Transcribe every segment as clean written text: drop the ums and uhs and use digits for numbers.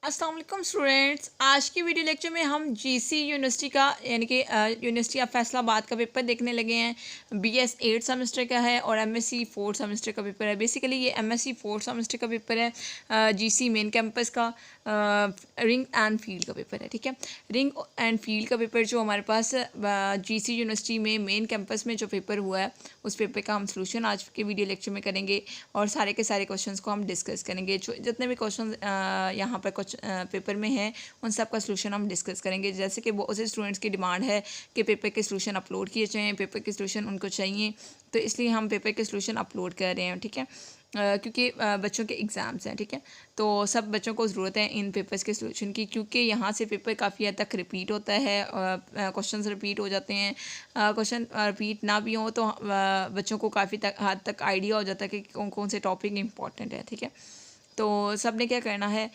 अस्सलाम वालेकुम स्टूडेंट्स। आज की वीडियो लेक्चर में हम जीसी यूनिवर्सिटी का यानी कि यूनिवर्सिटी ऑफ फैसलाबाद का पेपर देखने लगे हैं। बीएस 8 सेमेस्टर का है और एमएससी 4 सेमेस्टर का पेपर है। बेसिकली ये एमएससी 4 सेमेस्टर का पेपर है, जीसी मेन कैंपस का रिंग एंड फील्ड का पेपर है। ठीक है, रिंग एंड फील्ड का पेपर जो हमारे पास जीसी यूनिवर्सिटी में मेन कैंपस में जो पेपर हुआ है उस पेपर का हम सोल्यूशन आज के वीडियो लेक्चर में करेंगे और सारे के सारे क्वेश्चंस को हम डिस्कस करेंगे। जो जितने भी क्वेश्चन यहाँ पर कुछ पेपर में है उन सब का सोल्यूशन हम डिस्कस करेंगे। जैसे कि बहुत से स्टूडेंट्स की डिमांड है कि पेपर के सोल्यूशन अपलोड किए जाएँ, पेपर के सोल्यूशन उनको चाहिए, तो इसलिए हम पेपर के सोल्यूशन अपलोड कर रहे हैं। ठीक है, क्योंकि बच्चों के एग्ज़ाम्स हैं। ठीक है, तो सब बच्चों को ज़रूरत है इन पेपर्स के सोल्यूशन की, क्योंकि यहाँ से पेपर काफ़ी हद तक रिपीट होता है, क्वेश्चंस रिपीट हो जाते हैं। क्वेश्चन रिपीट ना भी हो तो बच्चों को काफ़ी हद तक आइडिया हो जाता है कि कौन कौन से टॉपिक इंपॉर्टेंट है। ठीक है, तो सब ने क्या करना है,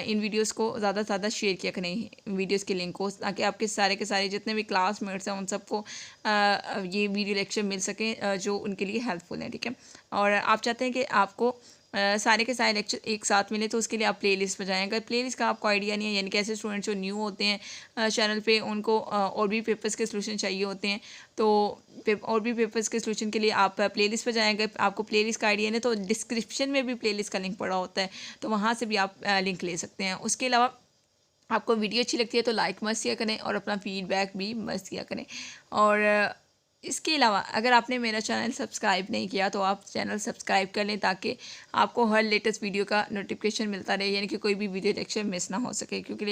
इन वीडियोस को ज़्यादा से ज़्यादा शेयर किया करें, वीडियोस के लिंक को, ताकि आपके सारे के सारे जितने भी क्लासमेट्स हैं उन सबको ये वीडियो लेक्चर मिल सकें जो उनके लिए हेल्पफुल है। ठीक है, और आप चाहते हैं कि आपको सारे के सारे लेक्चर एक साथ मिले, तो उसके लिए आप प्लेलिस्ट बजाएं। अगर प्लेलिस्ट का आपको आइडिया नहीं है, यानी कि ऐसे स्टूडेंट्स जो न्यू होते हैं चैनल पे, उनको और भी पेपर्स के सोल्यूशन चाहिए होते हैं, तो और भी पेपर्स के सोल्यूशन के लिए आप प्लेलिस्ट पर जाएंगे। आपको प्लेलिस्ट का आइडिया नहीं तो डिस्क्रिप्शन में भी प्लेलिस्ट का लिंक पड़ा होता है, तो वहाँ से भी आप लिंक ले सकते हैं। उसके अलावा आपको वीडियो अच्छी लगती है तो लाइक मत किया करें और अपना फीडबैक भी मत किया करें। और इसके अलावा अगर आपने मेरा चैनल सब्सक्राइब नहीं किया तो आप चैनल सब्सक्राइब कर लें, ताकि आपको हर लेटेस्ट वीडियो का नोटिफिकेशन मिलता रहे, यानी कि कोई भी वीडियो लेक्चर मिस ना हो सके, क्योंकि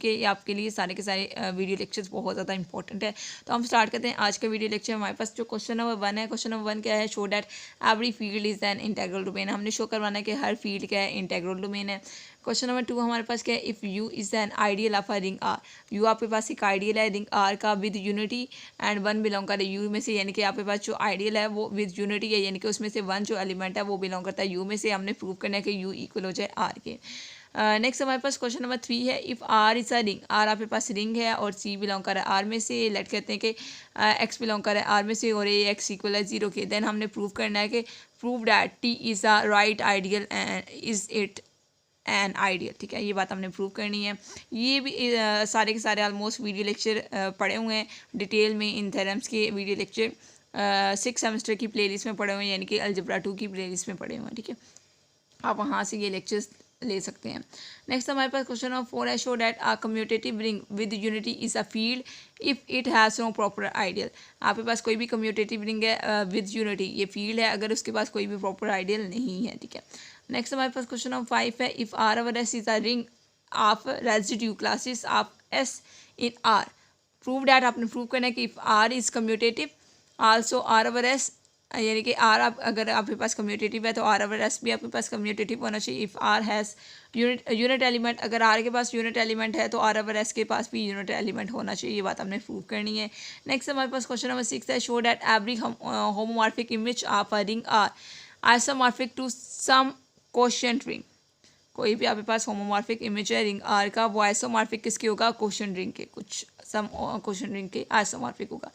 ये आपके लिए सारे के सारे वीडियो लेक्चर्स बहुत ज़्यादा इंपॉर्टेंट है। तो हम स्टार्ट करते हैं आज का वीडियो लेक्चर। हमारे पास जो क्वेश्चन नंबर 1 है, क्वेश्चन नंबर 1 क्या है, show that every field is an integral domain. हमने शो करवाना है कि हर फील्ड क्या है, इंटेग्रल डोमेन है। क्वेश्चन नंबर 2 हमारे पास क्या है, if U is an ideal of a ring R. U आपके पास एक आइडियल है रिंग आर का विद यूनिटी एंड 1 बिलोंग करे यू में से, यानी कि आपके पास जो आइडियल है वो विद यूनिटी है, यानी कि उसमें से 1 जो एलिमेंट है वो बिलोंग करता है यू में से। हमने प्रूव करना है कि यू इक्वल हो जाए आर के। नेक्स्ट हमारे पास क्वेश्चन नंबर 3 है, if R is a ring. R आपके पास रिंग है और सी बिलोंग कर रहा है आर में से। लेट कहते हैं कि एक्स बिलोंग कर रहा है आर में से और ए एक्स इक्वल है 0 के। देन हमने प्रूव करना है कि prove that T is a right ideal and is it an ideal. ठीक है, ये बात हमने प्रूव करनी है। ये भी सारे के सारे ऑलमोस्ट वीडियो लेक्चर पढ़े हुए हैं डिटेल में। इन थ्योरम्स के वीडियो लेक्चर 6 सेमेस्टर की प्लेलिस्ट में पढ़े हुए हैं, यानी कि अलजेब्रा 2 की प्लेलिस्ट में पढ़े हुए हैं। ठीक है, आप वहाँ से ये लेक्चर्स ले सकते हैं। नेक्स्ट हमारे पास क्वेश्चन नंबर 4 है, show that a commutative ring with unity is a field if it has no proper ideal. आपके पास कोई भी कम्यूटेटिव रिंग है विद यूनिटी, ये फील्ड है अगर उसके पास कोई भी प्रॉपर आइडियल नहीं है। ठीक है, नेक्स्ट हमारे पास क्वेश्चन नंबर 5 है, if R over S is a ring of residue classes of S in R. Prove that आपने प्रूव करना है कि if R is commutative also R over S, यानी कि आर आप अगर आपके पास कम्यूटेटिव है तो आर ओवर एस भी आपके पास कम्यूटेटिव होना चाहिए। If R has unit element, अगर आर के पास यूनिट एलिमेंट है तो आर ओवर एस के पास भी यूनिट एलिमेंट होना चाहिए। ये बात हमने प्रूव करनी है। नेक्स्ट हमारे पास क्वेश्चन नंबर 6 है, show that every homomorphic image of a ring R isomorphic to some quotient ring. कोई भी आपके पास होमोमॉर्फिक इमेज है रिंग आर का, वो आइसोमॉर्फिक किसके होगा, कोशेंट रिंग के, कुछ सम कोशेंट रिंग के आइसोमॉर्फिक होगा।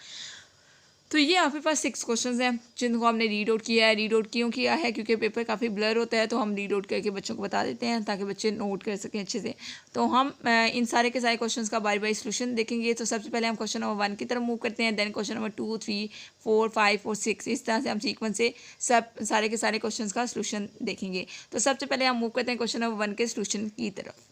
तो ये आपके पास 6 क्वेश्चंस हैं जिनको हमने रीड आउट किया है। रीड आउट क्यों किया है, क्योंकि पेपर काफ़ी ब्लर होता है, तो हम रीड आउट करके बच्चों को बता देते हैं ताकि बच्चे नोट कर सकें अच्छे से। तो हम इन सारे के सारे क्वेश्चंस का बारी बारी सोल्यूशन देखेंगे। तो सबसे पहले हम क्वेश्चन नंबर 1 की तरफ मूव करते हैं, देन क्वेश्चन नंबर 2, 3, 4, 5 और 6, इस तरह से हम सीक्वेंस से सब सारे के सारे क्वेश्चन का सोल्यूशन देखेंगे। तो सबसे पहले हम मूव करते हैं क्वेश्चन नंबर 1 के सोल्यूशन की तरफ।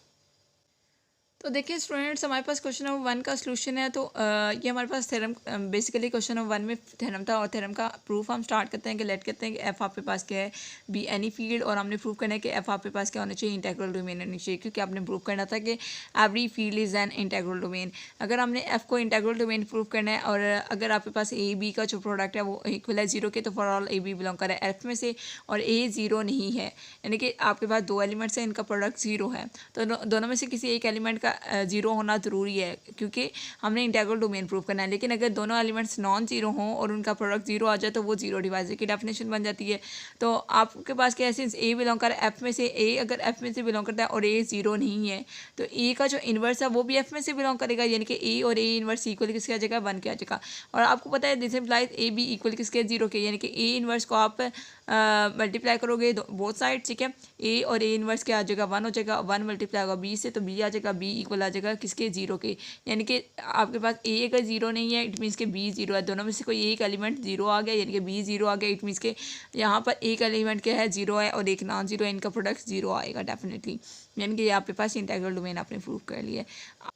तो देखिए स्टूडेंट्स, हमारे पास क्वेश्चन नंबर 1 का सोल्यूशन है। तो ये हमारे पास थ्योरम, बेसिकली क्वेश्चन नंबर 1 में थ्योरम था और थ्योरम का प्रूफ हम स्टार्ट करते हैं कि लेट करते हैं कि एफ आपके पास क्या है, बी एनी फील्ड, और हमने प्रूव करना है कि एफ आपके पास क्या होना चाहिए, इंटेग्रल डोमेन होनी चाहिए, क्योंकि आपने प्रूव करना था कि every field is an integral domain. अगर हमने एफ को इंटेग्रल डोमेन प्रूव करना है और अगर आपके पास ए बी का जो प्रोडक्ट है वो इक्वल है 0 के, तो for all a b belong करे एफ में से, और ए 0 नहीं है, यानी कि आपके पास 2 एलिमेंट्स हैं, इनका प्रोडक्ट 0 है, तो दोनों में से किसी एक एलिमेंट का 0 होना ज़रूरी है, क्योंकि हमने इंटेग्रल डोमेन प्रूव करना है। लेकिन अगर दोनों एलिमेंट्स नॉन जीरो हों और उनका प्रोडक्ट 0 आ जाए तो वो 0 डिवाइजर की डेफिनेशन बन जाती है। तो आपके पास क्या है, सिंस ए बिलोंग कर एफ में से, ए अगर एफ में से बिलोंग करता है और ए 0 नहीं है, तो ए का जो इन्वर्स है वो भी एफ में से बिलोंग करेगा, यानी कि ए और ए इन्वर्स इक्वल किसके आ जाएगा, 1 के आ जाएगा। और आपको पता है this implies a b equal किसके, 0 के, यानी कि ए इन्वर्स को आप मल्टीप्लाई करोगे बोथ साइड, ठीक है। ए और ए इनवर्स क्या आ जाएगा, 1 हो जाएगा, 1 मल्टीप्लाई होगा बी से तो बी आ जाएगा, बी इक्वल आ जाएगा किसके, 0 के। यानी कि आपके पास ए अगर 0 नहीं है इट मीन्स के बी 0 है, दोनों में से कोई एक एलिमेंट 0 आ गया यानी कि बी 0 आ गया, इट मीन्स के यहाँ पर एक एलिमेंट क्या है 0 है और एक नॉन 0 है, इनका प्रोडक्ट 0 आएगा डेफिनेटली। यानी कि आपके पास इंटीग्रल डोमेन आपने प्रूव कर लिया है।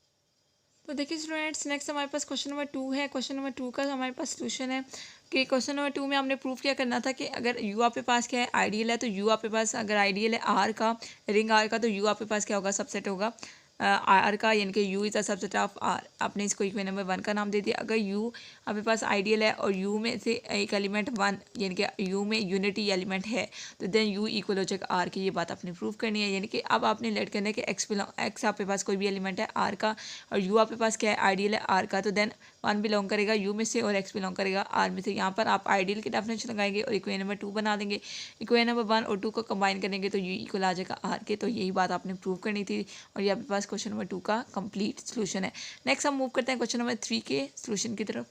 तो देखिए स्टूडेंट्स, नेक्स्ट हमारे पास क्वेश्चन नंबर 2 है। क्वेश्चन नंबर 2 का हमारे पास सोल्यूशन है कि क्वेश्चन नंबर 2 में हमने प्रूफ क्या करना था कि अगर यू आपके पास क्या है, आइडियल है, तो यू आपके पास अगर आइडियल है आर का, रिंग आर का, तो यू आपके पास क्या होगा, सबसेट होगा आर का, यानी कि U is a subset of R. आपने इसको इक्वेशन नंबर 1 का नाम दे दिया। अगर यू आपके पास आइडियल है और यू में से एक एलिमेंट 1 यानी कि यू में यूनिटी एलिमेंट है तो देन यू इक्वल हो जाएगा आर की। ये बात आपने प्रूव करनी है। यानी कि अब आपने लेट करना है कि एक्स आपके पास कोई भी एलिमेंट है आर का और यू आपके पास क्या है, आइडियल है आर का, तो देन 1 बिलोंग करेगा यू में से और एक्स बिलोंग करेगा आर में से। यहाँ पर आप आइडियल की डेफिनेशन लगाएंगे और इक्वेशन नंबर 2 बना देंगे। इक्वेशन नंबर 1 और 2 को कंबाइन करेंगे तो यू इक्वल आ जाएगा आर के। तो यही बात आपने प्रूव करनी थी और ये आपके पास क्वेश्चन नंबर 2 का कंप्लीट सोल्यूशन है। नेक्स्ट हम मूव करते हैं क्वेश्चन नंबर 3 के सोल्यूशन की तरफ।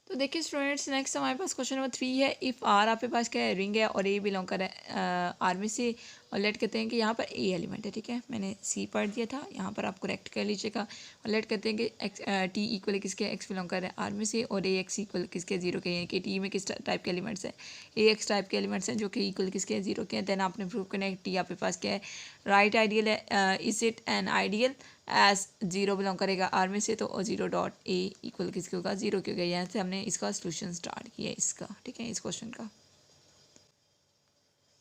तो देखिए स्टूडेंट्स, नेक्स्ट हमारे पास क्वेश्चन नंबर 3 है। इफ़ आर आपके पास क्या है, रिंग है और ए बिलोंग कर आर में से, और लेट कहते हैं कि यहाँ पर ए एलिमेंट है, ठीक है। मैंने सी पढ़ दिया था, यहाँ पर आप करेक्ट कर लीजिएगा। और लेट कहते हैं कि एक्स टी इक्वल किसके, एक्स बिलोंग कर रहा है आर में से, और ए एक्स इक्वल किसके, 0 के हैं। कि टी में किस टाइप के एलिमेंट्स हैं, ए एक्स टाइप के एलिमेंट्स हैं जो कि इक्वल किसके हैं, 0 के हैं। देन आपने प्रूव करना है टी आपके पास क्या है, राइट आइडियल है। Is it an ideal age 0 belong करेगा आर में से, तो 0 डॉट ए इक्वल किसके होगा, 0 के होगा। यहाँ से हमने इसका सोल्यूशन स्टार्ट किया इसका, ठीक है, इस क्वेश्चन का।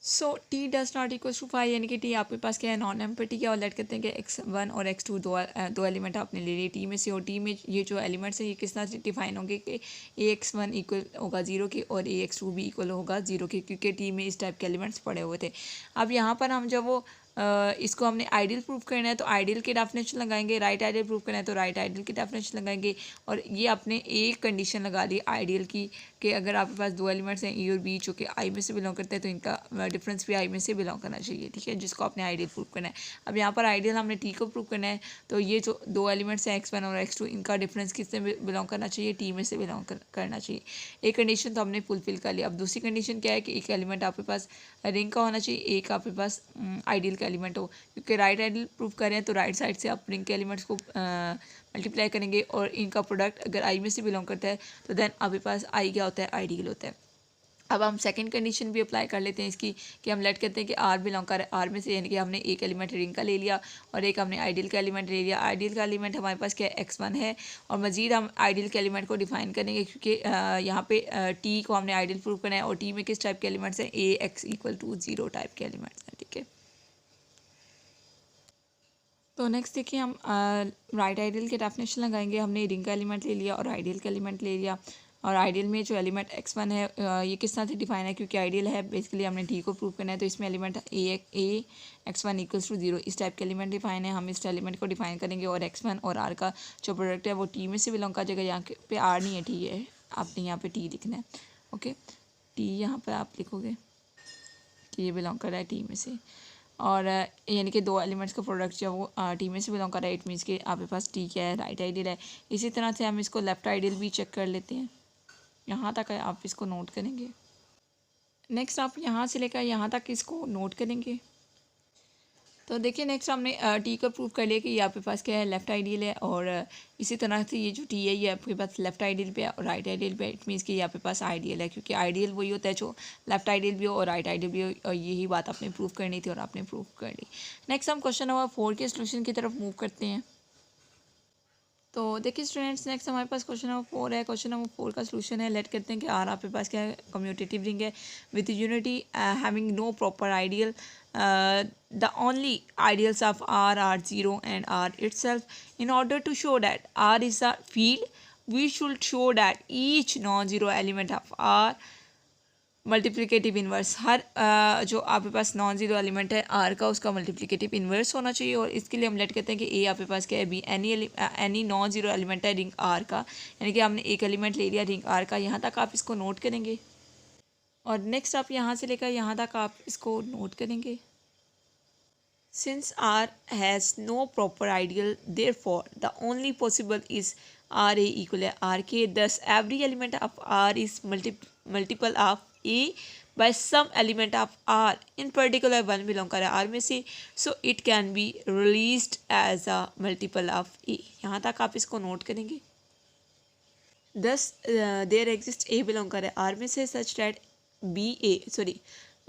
So T does not equal to 5 यानी कि टी आपके पास क्या है, नॉन एम्प्टी है। और लेट करते हैं कि x1 और x2 दो एलिमेंट आपने ले लिए टी में से, और टी में ये जो एलिमेंट्स हैं ये किस तरह से डिफाइन होंगे कि ax1 इक्वल होगा 0 के और ax2 भी इक्वल होगा 0 के, क्योंकि टी में इस टाइप के एलिमेंट्स पड़े हुए थे। अब यहाँ पर हम जब वो इसको हमने आइडियल प्रूफ करना है तो आइडियल की डेफिनेशन लगाएंगे, राइट आइडियल प्रूफ करना है तो राइट आइडियल की डेफिनेशन लगाएंगे। और ये आपने एक कंडीशन लगा दी आइडियल की कि अगर आपके पास दो एलिमेंट्स हैं ए और बी जो कि आई में से बिलोंग करते हैं तो इनका डिफरेंस भी आई में से बिलोंग करना चाहिए, ठीक है, जिसको आपने आइडियल प्रूफ करना है। अब यहाँ पर आइडियल हमने टी को प्रूफ करना है तो ये जो दो एलिमेंट्स हैं x1 और x2 इनका डिफरेंस किससे बिलोंग करना चाहिए, टी में से बिलोंग करना चाहिए। एक कंडीशन तो हमने फुलफिल कर लिया। अब दूसरी कंडीशन क्या है कि एक एलिमेंट आपके पास रिंग का होना चाहिए, एक आपके पास आइडियल का एलिमेंट हो, क्योंकि राइट आइडियल प्रूफ करें तो राइट साइड से आप रिंग के एलिमेंट्स को मल्टीप्लाई करेंगे और इनका प्रोडक्ट अगर आई में से बिलोंग करता है तो देन आपके पास आई क्या होता है, आइडियल होता है। अब हम सेकंड कंडीशन भी अप्लाई कर लेते हैं इसकी कि हम लेट करते हैं कि आर बिलोंग कर आर में से, यानी कि हमने एक एलिमेंट रिंग का ले लिया और एक हमने आइडियल का एलिमेंट ले लिया। आइडियल का एलिमेंट हमारे पास क्या है, x1 है, और मजीद हम आइडियल के एलिमेंट को डिफाइन करेंगे क्योंकि यहाँ पे टी को हमने आइडियल प्रूव करना है और टी में किस टाइप के एलिमेंट्स हैं, ए एक्स इक्वल टू 0 टाइप के एलिमेंट्स हैं, ठीक है। तो नेक्स्ट देखिए हम राइट आइडियल के डेफिनेशन लगाएंगे। हमने रिंग का एलिमेंट ले लिया और आइडियल का एलिमेंट ले लिया, और आइडियल में जो एलिमेंट x1 है ये किस तरह से डिफाइन है, क्योंकि आइडियल है बेसिकली हमने टी को प्रूव करना है तो इसमें element A x1 equals to 0 इस टाइप के एलिमेंट डिफाइन है। हम इस एलिमेंट को डिफाइन करेंगे और x1 और r का जो प्रोडक्ट है वो टी में से बिलोंग कर जाएगा। यहाँ पे r नहीं है, टी है, आपने यहाँ पे टी लिखना है, ओके। टी यहाँ पर आप लिखोगे कि ये बिलोंग कर रहा है टी में से, और यानी कि दो एलिमेंट्स का प्रोडक्ट जो वो टी में से बिलोंग कर रहा है, इट मीन्स कि आपके पास टी क्या है, राइट आइडियल है। इसी तरह से हम इसको लेफ्ट आइडियल भी चेक कर लेते हैं। यहाँ तक आप इसको नोट करेंगे। नेक्स्ट आप यहाँ से लेकर यहाँ तक इसको नोट करेंगे। तो देखिए नेक्स्ट हमने टी का प्रूव कर लिया कि ये आपके पास क्या है, लेफ्ट आइडियल है, और इसी तरह से ये जो टी है ये आपके पास लेफ्ट आइडियल पे है और राइट आइडियल पे, इट मीन्स कि ये आपके पास आइडियल है, क्योंकि आइडियल वही होता है जो लेफ्ट आइडियल भी हो और राइट आइडियल भी हो, और यही बात आपने प्रूव करनी थी और आपने प्रूव कर ली। नेक्स्ट हम क्वेश्चन नंबर 4 के सोल्यूशन की तरफ मूव करते हैं। तो देखिए स्टूडेंट्स, नेक्स्ट हमारे पास क्वेश्चन नंबर 4 है। क्वेश्चन नंबर 4 का सोल्यूशन है। लेट करते हैं कि आर आपके पास क्या है, कम्यूटेटिव रिंग है with unity having no proper ideal. The only ideals of R are 0 and R itself. In order to show that R is a field we should show that each non zero element of R multiplicative inverse. हर जो आपके पास non zero element है R का उसका multiplicative inverse होना चाहिए, और इसके लिए हम लेट कहते हैं कि ए आपके पास क्या है, be any non zero element है रिंग आर का, यानी कि हमने एक एलिमेंट ले लिया रिंग आर का। यहाँ तक आप इसको नोट करेंगे और नेक्स्ट आप यहाँ से लेकर यहाँ तक आप इसको नोट करेंगे। Since R has no proper ideal, therefore the only possible is RA equal to RK. Thus every element of R is multiple of A by some element of R, in particular one belong करे R में से, so it can be released as a multiple of A. यहाँ तक आप इसको note करेंगे। Thus there exist A belong करे R में से such that B A sorry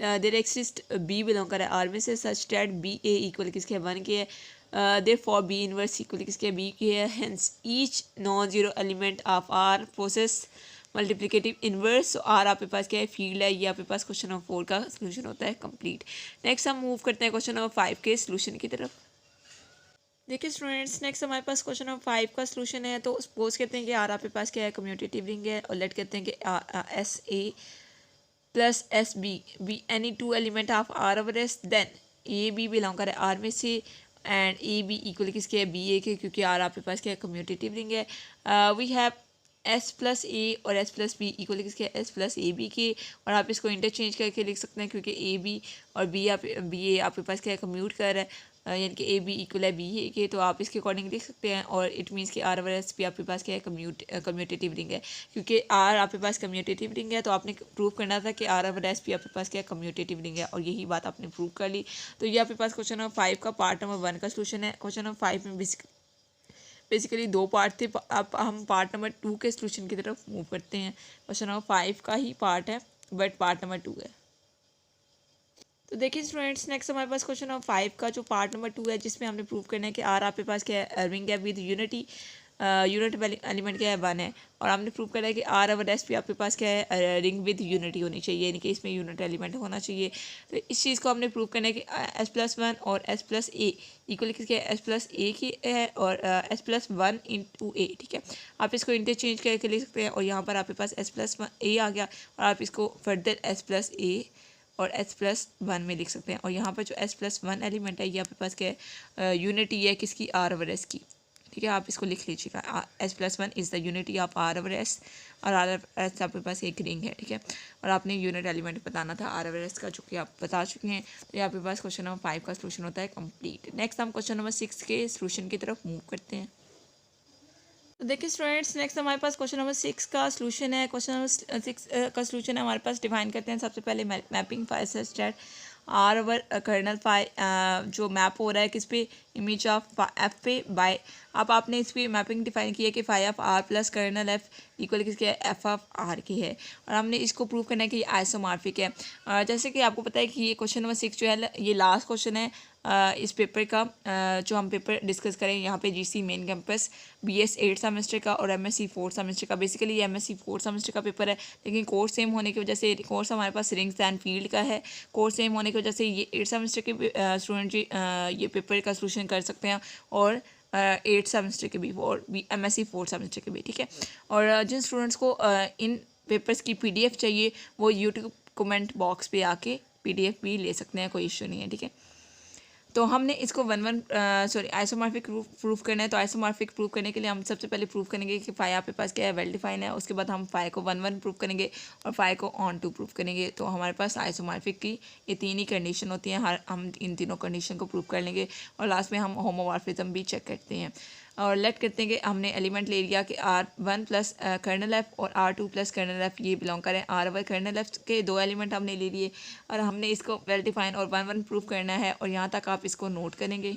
there exist B belong करे आर में से such that B A equal किसके है 1 के है। Therefore B inverse equal किसके है बी के है। Hence each non zero element of R possess multiplicative inverse. R आपके पास क्या है फील्ड है। ये आपके पास क्वेश्चन नंबर 4 का सोल्यूशन होता है कंप्लीट। नेक्स्ट हम मूव करते हैं क्वेश्चन नंबर 5 के सोल्यूशन की तरफ। देखिए स्टूडेंट्स, नेक्स्ट हमारे पास क्वेश्चन नंबर 5 का सोल्यूशन है। तो सपोज करते हैं कि आर आपके पास क्या है कम्यूटेटिव रिंग है, और लेट करते हैं कि S a plus S b be any two element of R over S, then a b belong करे आर में से एंड ए बी इक्वल किसके है बी ए के, क्योंकि आर आपके पास क्या है कम्यूटेटिव रिंग है। वी हैव एस प्लस ए और एस प्लस बी इक्वल किसके एस प्लस ए बी के, और आप इसको इंटरचेंज करके लिख सकते हैं क्योंकि ए बी और बी ए आपके पास क्या है कम्यूट कर रहा है, यानी कि ए बी इक्वल है बी ए के, तो आप इसके अकॉर्डिंग लिख सकते हैं। और इट मीन्स कि आर ओवर एस भी आपके पास क्या है कम्यूटेटिव रिंग है, क्योंकि आर आपके पास कम्यूटेटिव रिंग है तो आपने प्रूव करना था कि आर ओवर एस भी आपके पास क्या है कम्यूटेटिव रिंग है, और यही बात आपने प्रूव कर ली। तो ये आपके पास क्वेश्चन नंबर 5 का पार्ट नंबर 1 का सोल्यूशन है। क्वेश्चन नंबर 5 में बेसिकली 2 पार्ट थे। अब हम पार्ट नंबर 2 के सोल्यूशन की तरफ मूव करते हैं। क्वेश्चन नंबर 5 का ही पार्ट है बट पार्ट नंबर 2 है। तो देखिए स्टूडेंट्स, नेक्स्ट हमारे पास क्वेश्चन नंबर 5 का जो पार्ट नंबर 2 है, जिसमें हमने प्रूव करना है कि आर आपके पास क्या है रिंग है विद यूनिटी, यूनिट एलिमेंट क्या है 1 है, और हमने प्रूव करना है कि आर ओवर एस भी आपके पास क्या है रिंग विद यूनिटी होनी चाहिए, यानी कि इसमें यूनिट एलिमेंट होना चाहिए। तो इस चीज़ को हमने प्रूव करना है कि एस प्लस 1 और एस प्लस ए इक्वल किसके एस प्लस ए की है, और एस प्लस 1 इंटू ए। ठीक है, आप इसको इंटरचेंज करके लिख सकते हैं, और यहाँ पर आपके पास एस प्लस ए आ गया, और आप इसको फर्दर एस प्लस ए और एस प्लस 1 में लिख सकते हैं। और यहाँ पर जो एस प्लस 1 एलिमेंट है ये आपके पास क्या है यूनिटी है किसकी आर ओवर एस की। ठीक है, आप इसको लिख लीजिएगा, S plus 1 is the unity of R over S, और आर ओवर एस आपके पास एक रिंग है। ठीक है, और आपने यूनिट एलिमेंट बताना था आर ओवर एस का, जो कि आप बता चुके हैं। तो ये आपके पास क्वेश्चन नंबर 5 का सोल्यूशन होता है कंप्लीट। नेक्स्ट हम क्वेश्चन नंबर 6 के सोल्यूशन की तरफ मूव करते हैं। तो देखिए स्टूडेंट्स, नेक्स्ट हमारे पास क्वेश्चन नंबर 6 का सोल्यूशन है। क्वेश्चन नंबर 6 का सोल्यूशन है हमारे पास, डिफाइन करते हैं सबसे पहले mapping phi such that R over kernel phi जो मैप हो रहा है किस पे इमेज ऑफ एफ पे बाय, अब आपने इस पर मैपिंग डिफाइन की है कि phi of R plus kernel f equal किसके एफ ऑफ आर की है, और हमने इसको प्रूव करना है कि ये आइसोमॉर्फिक है। जैसे कि आपको पता है कि ये क्वेश्चन नंबर 6 जो है ये लास्ट क्वेश्चन है इस पेपर का, जो हम पेपर डिस्कस करें यहाँ पे GC main campus BS 8 semester का और एमएससी 4 सेमेस्टर का। बेसिकली ये एमएससी 4 सेमेस्टर का पेपर है, लेकिन कोर्स सेम होने की वजह से, कोर्स हमारे पास रिंग्स एंड फील्ड का है, कोर्स सेम होने की वजह से ये 8 सेमेस्टर के स्टूडेंट जी ये पेपर का सोल्यूशन कर सकते हैं, और 8 सेमेस्टर के भी और एमएससी 4 सेमेस्टर के भी। ठीक है, और जिन स्टूडेंट्स को इन पेपर्स की पीडीएफ चाहिए वो यूट्यूब कमेंट बॉक्स पे आके पीडीएफ भी ले सकते हैं, कोई इश्यू नहीं है। ठीक है, तो हमने इसको आइसोमॉर्फिक प्रूफ करना है। तो आइसोमॉर्फिक प्रूफ करने के लिए हम सबसे पहले प्रूफ करेंगे कि फाई आपके पास क्या है वेल डिफाइन है, उसके बाद हम फाई को 1 प्रूफ करेंगे और फाई को ऑन 2 प्रूफ करेंगे। तो हमारे पास आइसोमॉर्फिक की ये 3 ही कंडीशन होती हैं, हम इन तीनों कंडीशन को प्रूफ कर लेंगे, और लास्ट में हम होमोमॉर्फिज्म भी चेक करते हैं। और लेट करते हैं कि हमने एलिमेंट ले लिया कि R1 प्लस कर्नल एफ और R2 प्लस कर्नल एफ ये बिलोंग करें आर ओवर कर्नल एफ के 2 एलिमेंट हमने ले लिए, और हमने इसको वेल डिफाइन और 1 प्रूफ करना है, और यहाँ तक आप इसको नोट करेंगे।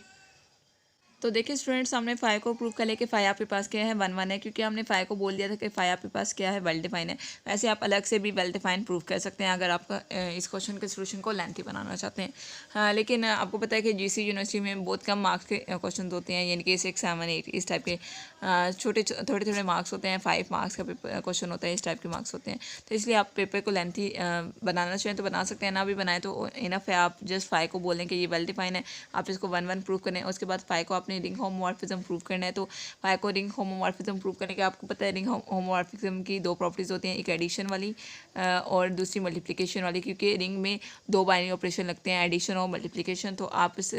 तो देखिए स्टूडेंट्स, हमने फाई को प्रूव कर लिया कि फाई आपके पास क्या है 1 है, क्योंकि हमने फाई को बोल दिया था कि फाई आपके पास क्या है वेल डिफाइन है। वैसे आप अलग से भी वेल डिफाइन प्रूव कर सकते हैं अगर आपका इस क्वेश्चन के सोल्यूशन को लेंथी बनाना चाहते हैं। हाँ, लेकिन आपको पता है कि जीसी यूनिवर्सिटी में बहुत कम मार्क्स के क्वेश्चन होते हैं, यानी कि 6, 7, 8 इस टाइप के थोड़े मार्क्स होते हैं। 5 मार्क्स का क्वेश्चन होता है, इस टाइप के मार्क्स होते हैं। तो इसलिए आप पेपर को लेंथी बनाना चाहें तो बना सकते हैं, ना भी बनाए तो इनफ है। आप जस्ट फाई को बोलें कि ये वेल डिफाइन है, आप इसको 1 प्रूव करें, उसके बाद फाई को आपने रिंग होमोमॉर्फिज्म प्रूव करना है। तो फाई को रिंग होमोमॉर्फिज्म प्रूव करने के आपको पता है रिंग होमोमॉर्फिज्म की 2 प्रॉपर्टीज़ होती हैं, एक एडिशन वाली और दूसरी मल्टीप्लिकेशन वाली, क्योंकि रिंग में 2 बाइनरी ऑपरेशन लगते हैं, एडिशन और मल्टीप्लिकेशन। तो आप इस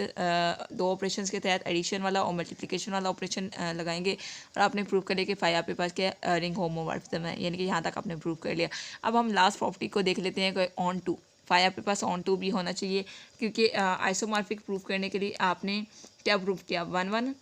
2 ऑपरेशन के तहत एडिशन वाला और मल्टीप्लिकेशन वाला ऑपरेशन लगाएंगे, और आपने प्रूव कर लिया कि फाई आपके पास क्या रिंग होमोमॉर्फिज्म है, यानी कि यहाँ तक आपने प्रूव कर लिया। अब हम लास्ट प्रॉपर्टी को देख लेते हैं कि ऑन टू। फाई आपके पास ऑन टू भी होना चाहिए, क्योंकि आइसोमॉर्फिक प्रूफ करने के लिए आपने क्या प्रूफ किया 1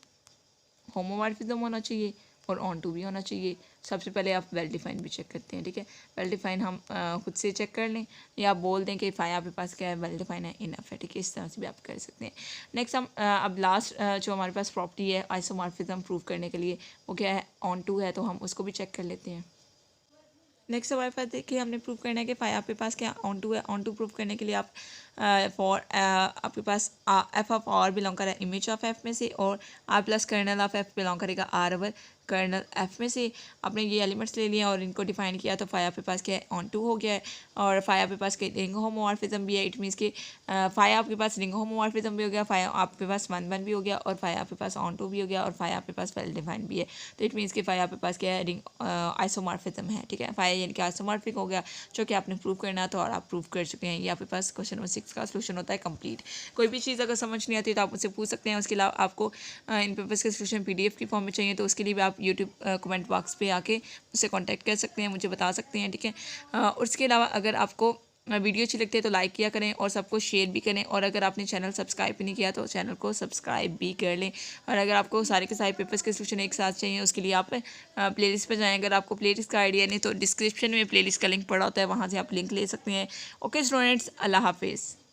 होमोमॉर्फिज्म होना चाहिए और ऑन टू भी होना चाहिए। सबसे पहले आप वेल डिफाइन भी चेक करते हैं, ठीक है। वेल डिफाइन हम खुद से चेक कर लें या आप बोल दें कि फ़ाया आपके पास क्या है, वेल डिफाइन है, इनफ है, ठीक है। इस तरह से भी आप कर सकते हैं। नेक्स्ट हम अब लास्ट जो हमारे पास प्रॉपर्टी है आइसोमॉर्फिज्म प्रूव करने के लिए, वो क्या है, ऑन टू है, तो हम उसको भी चेक कर लेते हैं। नेक्स्ट हमारे पास देखिए हमने प्रूव करना है कि फ़ाया आपके पास क्या ऑन टू है। ऑन टू प्रूव करने के लिए आप फॉर आपके पास एफ ऑफ आर बिलोंग कर रहा है इमेज ऑफ एफ में से, और R plus kernel of f belong करेगा आर ओवर कर्नल एफ में से। आपने ये एलिमेंट्स ले लिए और इनको डिफाइन किया, तो फ़ाया आपके पास क्या है, ऑन टू हो गया है। और फ़ाया आपके पास रिंग होमोमॉर्फिज्म भी है, इट मीन्स कि फ़ाया आपके पास रिंग होमोमॉर्फिज्म भी हो गया, फ़ाया आपके पास 1 1 भी हो गया, और फ़ाया आपके पास ऑन टू भी हो गया, और फ़ाया आपके पास वेल डिफाइन भी है। तो इट मीन्स कि फ़ाया आपके पास क्या है, रिंग आइसोमॉर्फिज्म है, ठीक है। फ़ाया यानी कि आइसोमॉर्फिक हो गया, जो कि आपने प्रूव करना तो और आप प्रूव कर चुके हैं। ये आपके पास क्वेश्चन नंबर 6 का सोल्यूशन होता है कंप्लीट। कोई भी चीज़ अगर समझ नहीं आती तो आप मुझसे पूछ सकते हैं। उसके अलावा आपको इन पेपर्स के सोल्यूशन PDF की फॉर्म में चाहिए, तो उसके लिए भी आप यूट्यूब कमेंट बॉक्स पे आके मुझसे कांटेक्ट कर सकते हैं, मुझे बता सकते हैं, ठीक है। और उसके अलावा अगर आपको वीडियो अच्छी लगती है तो लाइक किया करें और सबको शेयर भी करें, और अगर आपने चैनल सब्सक्राइब भी नहीं किया तो चैनल को सब्सक्राइब भी कर लें। और अगर आपको सारे के सारे पेपर्स के सोल्यूशन एक साथ चाहिए, उसके लिए आप प्लेलिस्ट पर जाएँ। अगर आपको प्लेलिस्ट का आइडिया नहीं तो डिस्क्रिप्शन में प्लेलिस्ट का लिंक पड़ा होता है, वहाँ से आप लिंक ले सकते हैं। ओके स्टूडेंट्स, अल्लाह हाफिज़।